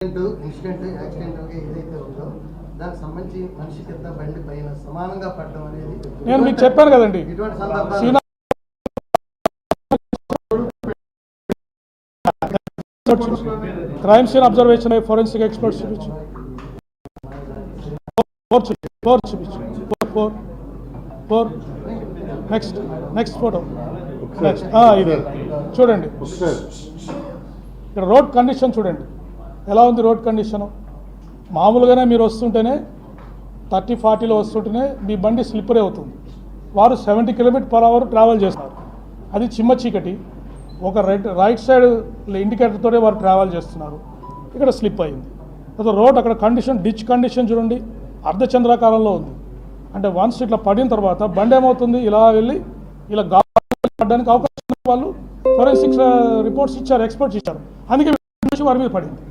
Incident accidental గా ఏదైతే ఉందో దానికి సంబంధించి మనిషి కింద బండి పైన సమానంగా పడడం అనేది నేను మీకు చెప్పాను కదండి. ఇటువంటి సందర్భాలు crime scene observation forensic experts చూపించు. నెక్స్ట్ ఫోటో ఇది చూడండి. ఇక్కడ రోడ్ కండిషన్ చూడండి ఎలా ఉంది. రోడ్ కండిషను మామూలుగానే మీరు వస్తుంటేనే 30-40లో వస్తుంటేనే మీ బండి స్లిప్పరే అవుతుంది. వారు 70 km/h ట్రావెల్ చేస్తారు. అది చిమ్మ చీకటి, ఒక రైట్ సైడ్ ఇండికేటర్తోనే వారు ట్రావెల్ చేస్తున్నారు. ఇక్కడ స్లిప్ అయింది. తర్వాత రోడ్ అక్కడ కండిషన్, డిచ్ కండిషన్ చూడండి, అర్ధచంద్రాకారంలో ఉంది. అంటే వన్స్ ఇట్లా పడిన తర్వాత బండి ఏమవుతుంది, ఇలా వెళ్ళి ఇలా పడడానికి అవకాశం వాళ్ళు ఫోరెన్సిక్స్ రిపోర్ట్స్ ఇచ్చారు, ఎక్స్పర్ట్స్ ఇచ్చారు. అందుకే వారి మీద పడింది.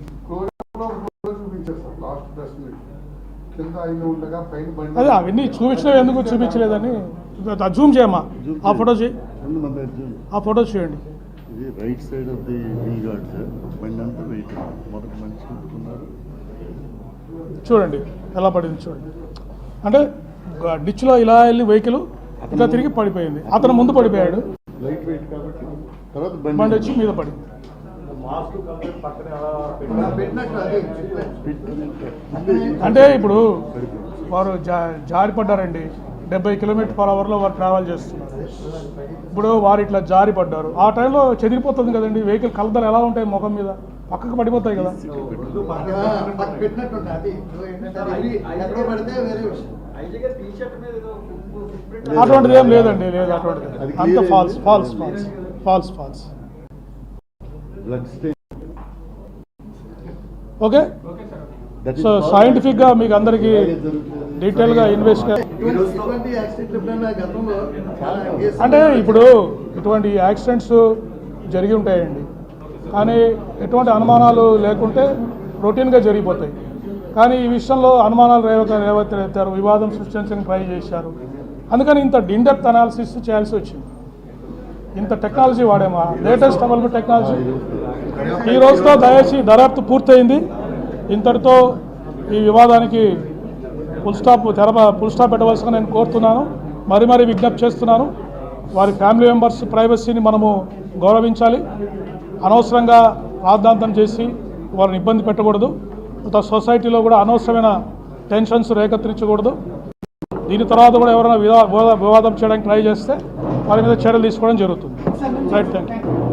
అదే అవన్నీ చూపించడం ఎందుకు చూపించలేదని జూమ్ చేయమ్మా. ఆ ఫోటో చేయి, ఆ ఫోటో చేయండి. Right side of the wheel guard sir, బండి అంతా వెయిట్ మొదటి మనిషి ఉంటున్నారు. చూడండి ఎలా పడింది చూడండి. అంటే డిచ్లో ఇలా వెళ్ళి వెహికల్ ఇంకా తిరిగి పడిపోయింది. అతను ముందు పడిపోయాడు, లైట్ వెయిట్ కాబట్టి తర్వాత బండి వచ్చి మీద పడింది. అంటే ఇప్పుడు వారు జారి పడ్డారండి. 70 km/hలో వారు ట్రావెల్ చేస్తున్నారు. ఇప్పుడు వారు ఇట్లా జారి పడ్డారు. ఆ టైంలో చెదిరిపోతుంది కదండి వెహికల్. కలదలు ఎలా ఉంటాయి ముఖం మీద, పక్కకు పడిపోతాయి కదా. అటువంటిది ఏం లేదండి, లేదు అటువంటిది. అంత ఫాల్స్. ఓకే, సో సైంటిఫిక్గా మీకు అందరికీ డీటెయిల్గా అంటే ఇప్పుడు ఇటువంటి యాక్సిడెంట్స్ జరిగి ఉంటాయండి, కానీ ఎటువంటి అనుమానాలు లేకుంటే రొటీన్గా జరిగిపోతాయి. కానీ ఈ విషయంలో అనుమానాలు రేవెత్తారు, వివాదం సృష్టించడానికి ట్రై చేశారు. అందుకని ఇంత ఇన్డెప్త్ అనాలిసిస్ చేయాల్సి వచ్చింది. ఇంత టెక్నాలజీ వాడేమా, లేటెస్ట్ అవైలబుల్ టెక్నాలజీ. ఈ రోజుతో దర్యాప్తు పూర్తయింది. ఇంతటితో ఈ వివాదానికి ఫుల్ స్టాప్ పెట్టవలసిన నేను కోరుతున్నాను. మరీ విజ్ఞప్తి చేస్తున్నాను. వారి ఫ్యామిలీ మెంబర్స్ ప్రైవసీని మనము గౌరవించాలి. అనవసరంగా రాద్ధాంతం చేసి వారిని ఇబ్బంది పెట్టకూడదు. సొసైటీలో కూడా అనవసరమైన టెన్షన్స్ రేకెత్తించకూడదు. దీని తర్వాత కూడా ఎవరైనా వివాదం చేయడానికి ట్రై చేస్తే వారి మీద చర్యలు తీసుకోవడం జరుగుతుంది. Right, thank you.